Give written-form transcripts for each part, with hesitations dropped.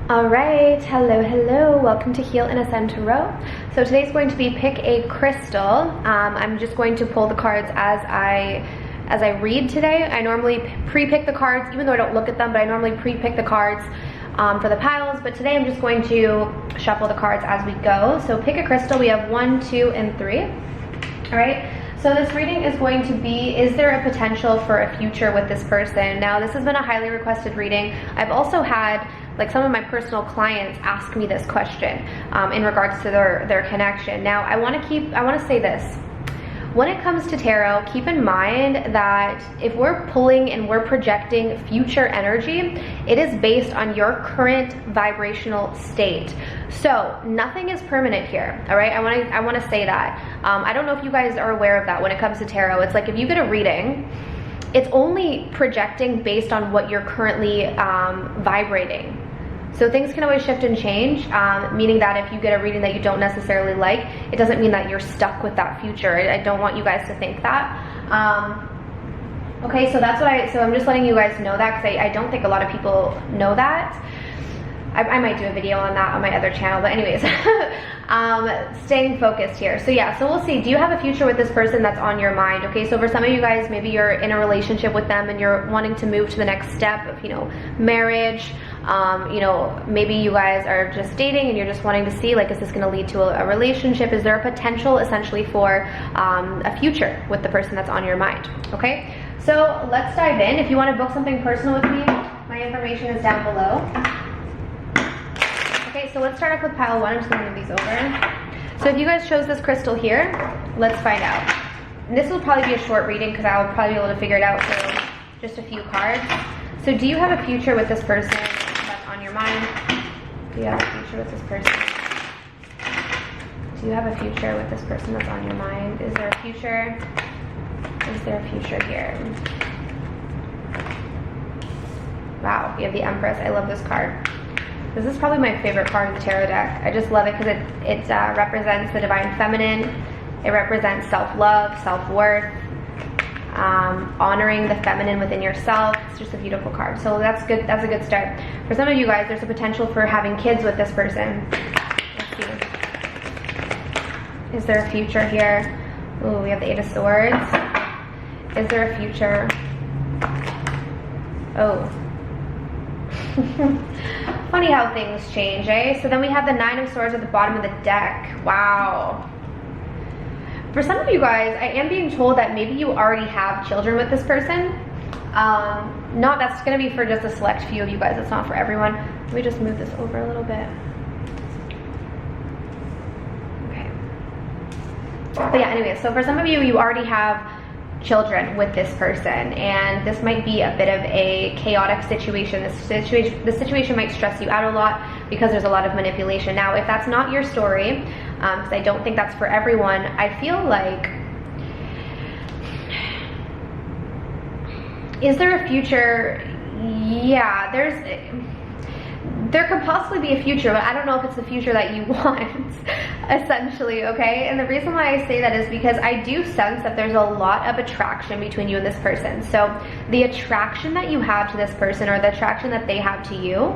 All right, hello, welcome to Heal and Ascend Tarot. So today's going to be pick a crystal. I'm just going to pull the cards as I read today. I normally pre-pick the cards, even though I don't look at them, but I normally pre-pick the cards for the piles. But today I'm just going to shuffle the cards as we go. So pick a crystal. We have 1, 2, and 3. All right. So this reading is going to be, is there a potential for a future with this person? Now, this has been a highly requested reading. I've also had some of my personal clients ask me this question in regards to their connection. Now, I want to say this. When it comes to tarot, keep in mind that if we're pulling and we're projecting future energy, it is based on your current vibrational state. So nothing is permanent here, all right? I want to say that. I don't know if you guys are aware of that when it comes to tarot. It's like if you get a reading, it's only projecting based on what you're currently vibrating. So things can always shift and change, meaning that if you get a reading that you don't necessarily like, it doesn't mean that you're stuck with that future. I don't want you guys to think that. Okay, so I'm just letting you guys know that because I don't think a lot of people know that. I might do a video on that on my other channel, but anyways, staying focused here. So yeah, so we'll see. Do you have a future with this person that's on your mind? Okay, so for some of you guys, maybe you're in a relationship with them and you're wanting to move to the next step of, marriage. Maybe you guys are just dating and you're just wanting to see, is this going to lead to a relationship? Is there a potential essentially for a future with the person that's on your mind? Okay, so let's dive in. If you want to book something personal with me, my information is down below. Okay, so let's start off with pile 1. I'm just going to move these over. So if you guys chose this crystal here, let's find out. And this will probably be a short reading because I'll probably be able to figure it out through just a few cards. So do you have a future with this person that's on your mind? Do you have a future with this person? Do you have a future with this person that's on your mind? Is there a future? Is there a future here? Wow, you have the Empress. I love this card. This is probably my favorite card of the tarot deck. I just love it because it represents the divine feminine. It represents self-love, self-worth, honoring the feminine within yourself. It's just a beautiful card. So that's good. That's a good start. For some of you guys, there's a potential for having kids with this person. Let's see. Is there a future here? Ooh, we have the 8 of Swords. Is there a future? Oh. Funny how things change, eh? So then we have the 9 of Swords at the bottom of the deck. Wow. For some of you guys, I am being told that maybe you already have children with this person. That's going to be for just a select few of you guys. It's not for everyone. Let me just move this over a little bit. Okay. But yeah, anyway, so for some of you, you already have children with this person, and this might be a bit of a chaotic situation. This situation might stress you out a lot because there's a lot of manipulation. Now, if that's not your story, because I don't think that's for everyone, I feel like, is there a future? Yeah, there could possibly be a future, but I don't know if it's the future that you want, essentially, okay? And the reason why I say that is because I do sense that there's a lot of attraction between you and this person. So the attraction that you have to this person, or the attraction that they have to you,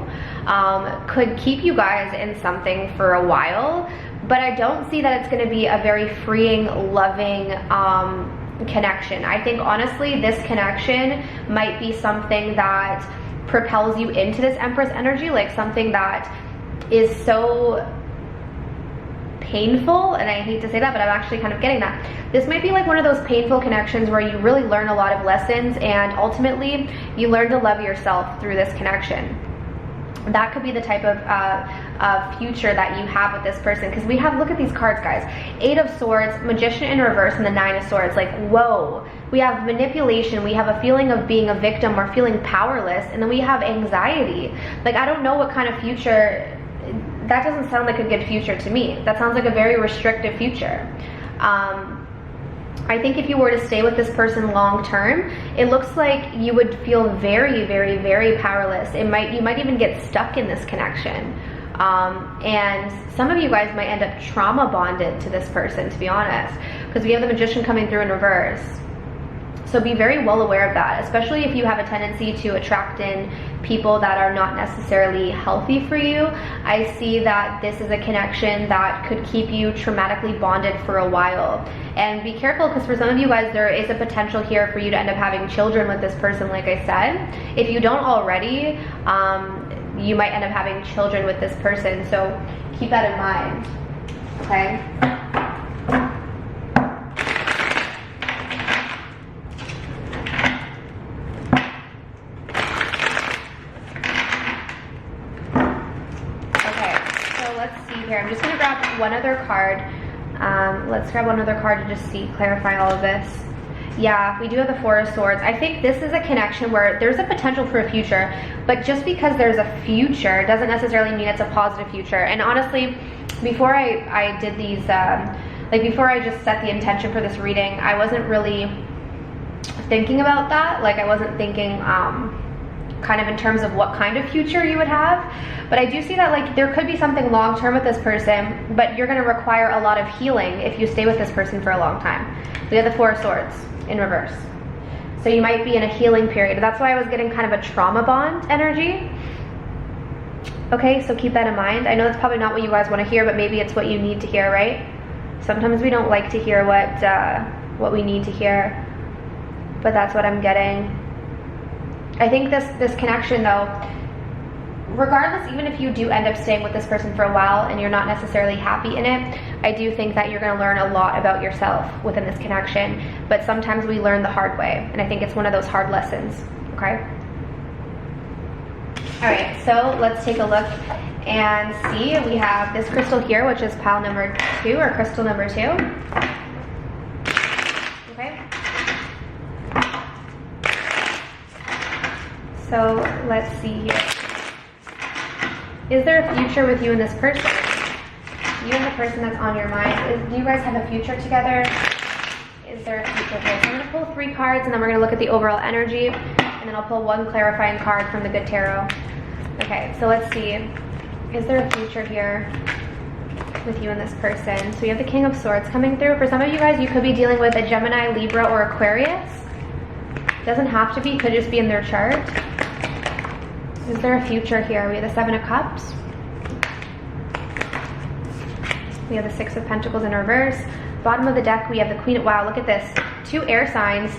could keep you guys in something for a while, but I don't see that it's going to be a very freeing, loving connection. I think, honestly, this connection might be something that propels you into this Empress energy, like something that is so painful, and I hate to say that, but I'm actually kind of getting that. This might be like one of those painful connections where you really learn a lot of lessons, and ultimately you learn to love yourself through this connection. That could be the type of future that you have with this person, because we have, look at these cards, guys. 8 of Swords, Magician in reverse, and the 9 of Swords. Like, whoa. We have manipulation, we have a feeling of being a victim or feeling powerless, and then we have anxiety. Like, I don't know what kind of future. That doesn't sound like a good future to me. That sounds like a very restrictive future. I think if you were to stay with this person long term, it looks like you would feel very, very, very powerless. You might even get stuck in this connection. And some of you guys might end up trauma bonded to this person, to be honest, because we have the Magician coming through in reverse. So be very well aware of that, especially if you have a tendency to attract in people that are not necessarily healthy for you. I see that this is a connection that could keep you traumatically bonded for a while. And be careful, because for some of you guys, there is a potential here for you to end up having children with this person, like I said. If you don't already, you might end up having children with this person. So keep that in mind, okay? Here, I'm just going to grab one other card. Let's grab one other card to just clarify all of this. Yeah, we do have the Four of Swords. I think this is a connection where there's a potential for a future, but just because there's a future doesn't necessarily mean it's a positive future. And honestly, before I did these, before I just set the intention for this reading, I wasn't really thinking about that. Like, I wasn't thinking kind of in terms of what kind of future you would have. But I do see that, like, there could be something long-term with this person, but you're going to require a lot of healing if you stay with this person for a long time. We have the Four of Swords in reverse. So you might be in a healing period. That's why I was getting kind of a trauma bond energy. Okay, so keep that in mind. I know that's probably not what you guys want to hear, but maybe it's what you need to hear, right? Sometimes we don't like to hear what we need to hear, but that's what I'm getting. I think this connection, though, regardless, even if you do end up staying with this person for a while and you're not necessarily happy in it, I do think that you're going to learn a lot about yourself within this connection. But sometimes we learn the hard way, and I think it's one of those hard lessons, okay? All right, so let's take a look and see. We have this crystal here, which is pile number 2, or crystal number 2. Okay. So let's see here. Is there a future with you and this person? You and the person that's on your mind. Do you guys have a future together? Is there a future here? So I'm going to pull 3 cards, and then we're going to look at the overall energy, and then I'll pull 1 clarifying card from the Good Tarot. Okay, so let's see. Is there a future here with you and this person? So we have the King of Swords coming through. For some of you guys, you could be dealing with a Gemini, Libra, or Aquarius. Doesn't have to be, could just be in their chart. Is there a future here? We have the Seven of Cups. We have the Six of Pentacles in reverse. Bottom of the deck, we have the Queen of, wow, look at this. 2 air signs.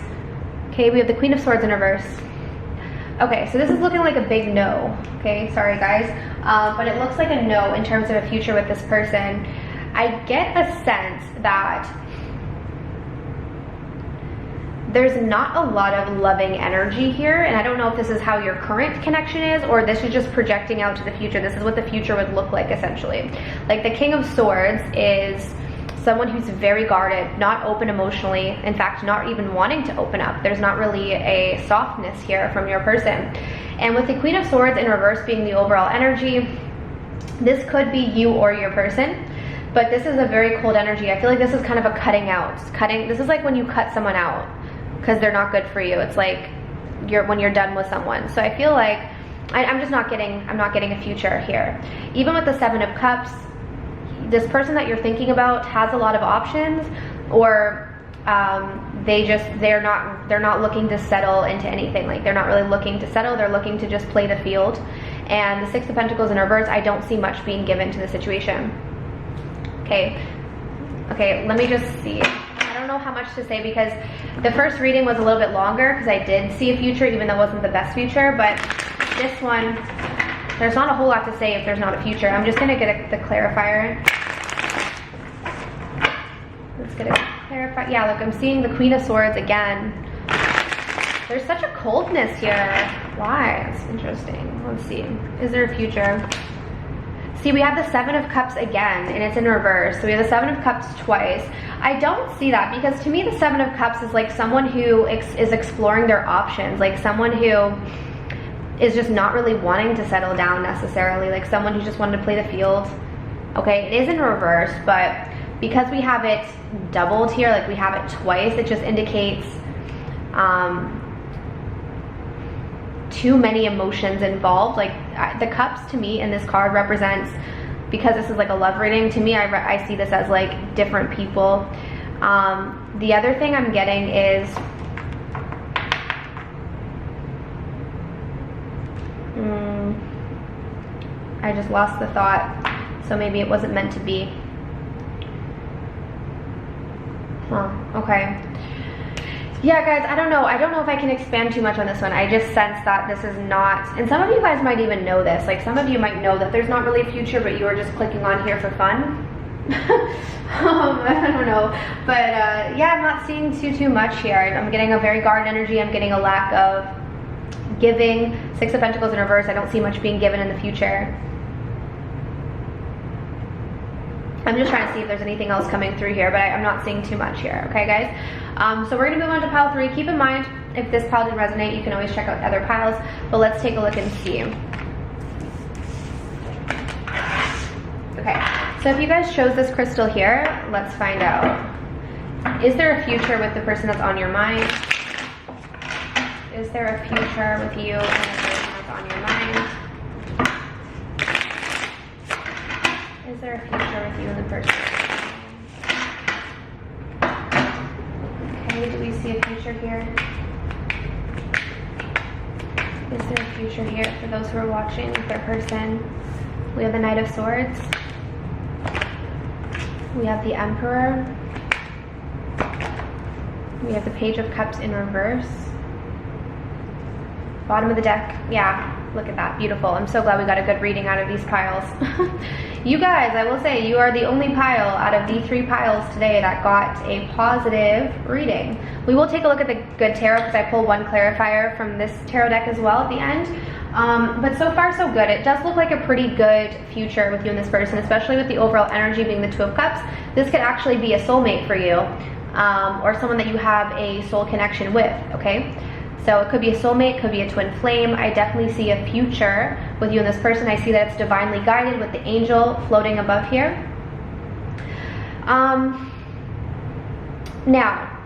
Okay, we have the Queen of Swords in reverse. Okay, so this is looking like a big no. Okay, sorry guys. But it looks like a no in terms of a future with this person. I get a sense that there's not a lot of loving energy here, and I don't know if this is how your current connection is, or this is just projecting out to the future. This is what the future would look like, essentially. Like, the King of Swords is someone who's very guarded, not open emotionally, in fact, not even wanting to open up. There's not really a softness here from your person. And with the Queen of Swords in reverse being the overall energy, this could be you or your person, but this is a very cold energy. I feel like this is kind of a cutting out. This is like when you cut someone out because they're not good for you. It's like when you're done with someone. So I feel like I'm not getting a future here. Even with the Seven of Cups, this person that you're thinking about has a lot of options, or they're not looking to settle into anything. Like, they're not really looking to settle, they're looking to just play the field. And the Six of Pentacles in reverse, I don't see much being given to the situation. Okay, let me just see. I don't know how much to say, because the first reading was a little bit longer because I did see a future, even though it wasn't the best future. But this one, there's not a whole lot to say if there's not a future. I'm just gonna get the clarifier. Let's get a clarifier. Yeah, look, I'm seeing the Queen of Swords again. There's such a coldness here. Why? That's interesting. Let's see. Is there a future? See, we have the Seven of Cups again, and it's in reverse. So we have the Seven of Cups twice. I don't see that, because to me the Seven of Cups is like someone who is exploring their options, like someone who is just not really wanting to settle down necessarily, like someone who just wanted to play the field. Okay, it is in reverse, but because we have it doubled here, like we have it twice, it just indicates too many emotions involved. Like, the cups to me in this card represents, because this is like a love reading, to me I see this as like different people. The other thing I'm getting is I just lost the thought, so maybe it wasn't meant to be. Huh, okay. Yeah, guys, I don't know if I can expand too much on this one. I just sense that this is not, and some of you guys might even know this, like some of you might know that there's not really a future, but you are just clicking on here for fun. I don't know, but yeah, I'm not seeing too much here. I'm getting a very guarded energy. I'm getting a lack of giving. 6 of Pentacles in reverse. I don't see much being given in the future. I'm just trying to see if there's anything else coming through here, but I'm not seeing too much here. Okay, guys? So we're going to move on to pile 3. Keep in mind, if this pile didn't resonate, you can always check out other piles, but let's take a look and see. Okay, so if you guys chose this crystal here, let's find out. Is there a future with the person that's on your mind? Is there a future with you and the person that's on your mind? Is there a future with you and the person? Okay, do we see a future here? Is there a future here for those who are watching with their person? We have the Knight of Swords. We have the Emperor. We have the Page of Cups in reverse. Bottom of the deck, yeah, look at that, beautiful. I'm so glad we got a good reading out of these piles. You guys, I will say, you are the only pile out of the 3 piles today that got a positive reading. We will take a look at the good tarot because I pulled one clarifier from this tarot deck as well at the end. But so far so good. It does look like a pretty good future with you and this person, especially with the overall energy being the 2 of Cups. This could actually be a soulmate for you, or someone that you have a soul connection with, okay? So it could be a soulmate, could be a twin flame. I definitely see a future with you and this person. I see that it's divinely guided with the angel floating above here. Now,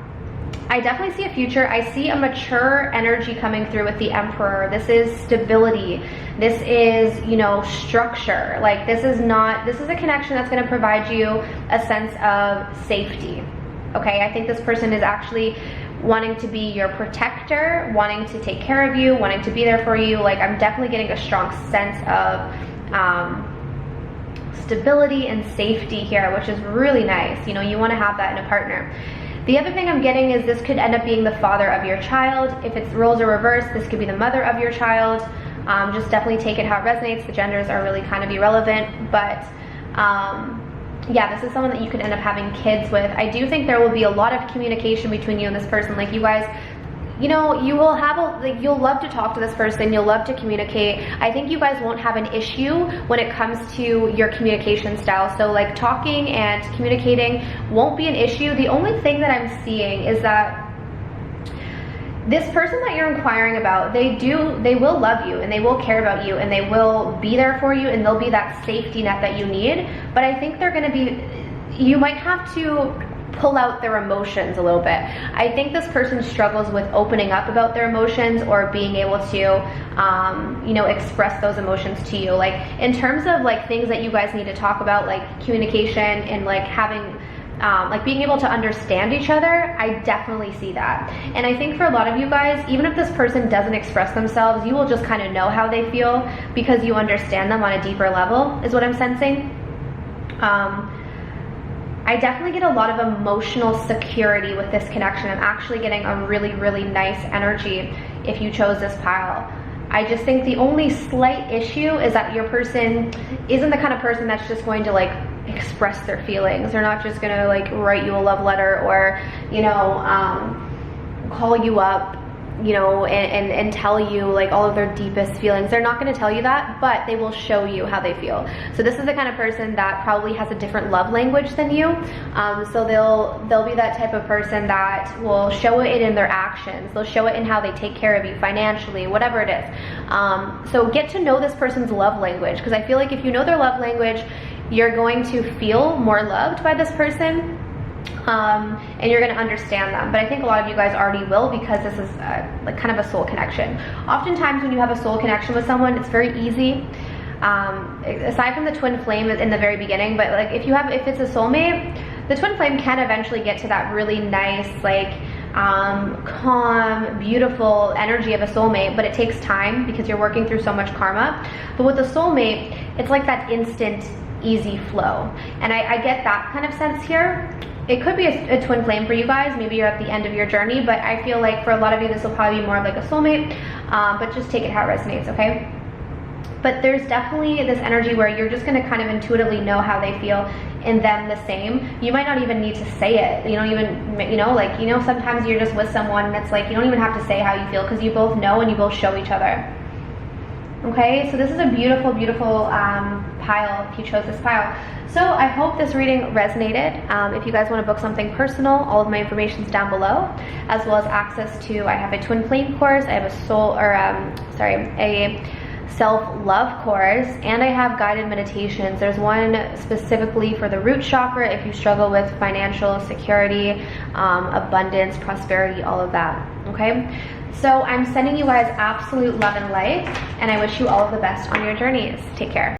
I definitely see a future. I see a mature energy coming through with the Emperor. This is stability. This is, you know, structure. Like this is a connection that's going to provide you a sense of safety. Okay, I think this person is actually wanting to be your protector, wanting to take care of you, wanting to be there for you. Like I'm definitely getting a strong sense of stability and safety here, which is really nice. You know, you want to have that in a partner. The other thing I'm getting is this could end up being the father of your child. If it's roles are reversed, this could be the mother of your child. Just definitely take it how it resonates. The genders are really kind of irrelevant, but yeah, this is someone that you could end up having kids with. I do think there will be a lot of communication between you and this person. Like you guys, you know, you will have you'll love to talk to this person, you'll love to communicate. I think you guys won't have an issue when it comes to your communication style. So like talking and communicating won't be an issue. The only thing that I'm seeing is that this person that you're inquiring about, they will love you and they will care about you and they will be there for you and they'll be that safety net that you need. But I think they're going to be, you might have to pull out their emotions a little bit. I think this person struggles with opening up about their emotions or being able to, you know, express those emotions to you. Like in terms of like things that you guys need to talk about, like communication and like having, like being able to understand each other, I definitely see that. And I think for a lot of you guys, even if this person doesn't express themselves, you will just kind of know how they feel because you understand them on a deeper level, is what I'm sensing. I definitely get a lot of emotional security with this connection. I'm actually getting a really, really nice energy if you chose this pile. I just think the only slight issue is that your person isn't the kind of person that's just going to like express their feelings. They're not just gonna like write you a love letter or, you know, call you up, you know, and tell you like all of their deepest feelings. They're not gonna tell you that, but they will show you how they feel. So this is the kind of person that probably has a different love language than you. So they'll be that type of person that will show it in their actions. They'll show it in how they take care of you financially, whatever it is. So get to know this person's love language, because I feel like if you know their love language, you're going to feel more loved by this person, and you're going to understand them. But I think a lot of you guys already will, because this is like kind of a soul connection. Oftentimes when you have a soul connection with someone, it's very easy, aside from the twin flame in the very beginning. But like if it's a soulmate, the twin flame can eventually get to that really nice, like calm, beautiful energy of a soulmate, but it takes time because you're working through so much karma. But with a soulmate, it's like that instant, easy flow. And I get that kind of sense here. It could be a twin flame for you guys. Maybe you're at the end of your journey, but I feel like for a lot of you, this will probably be more of like a soulmate, but just take it how it resonates, okay? But there's definitely this energy where you're just gonna kind of intuitively know how they feel in them the same. You might not even need to say it. You don't even, sometimes you're just with someone and it's like, you don't even have to say how you feel because you both know and you both show each other. Okay, so this is a beautiful, beautiful pile if you chose this pile. So I hope this reading resonated. If you guys want to book something personal, all of my information is down below, as well as access to, I have a twin flame course, I have a self-love course, and I have guided meditations. There's one specifically for the root chakra if you struggle with financial security, abundance, prosperity, all of that, okay? So I'm sending you guys absolute love and light, and I wish you all of the best on your journeys. Take care.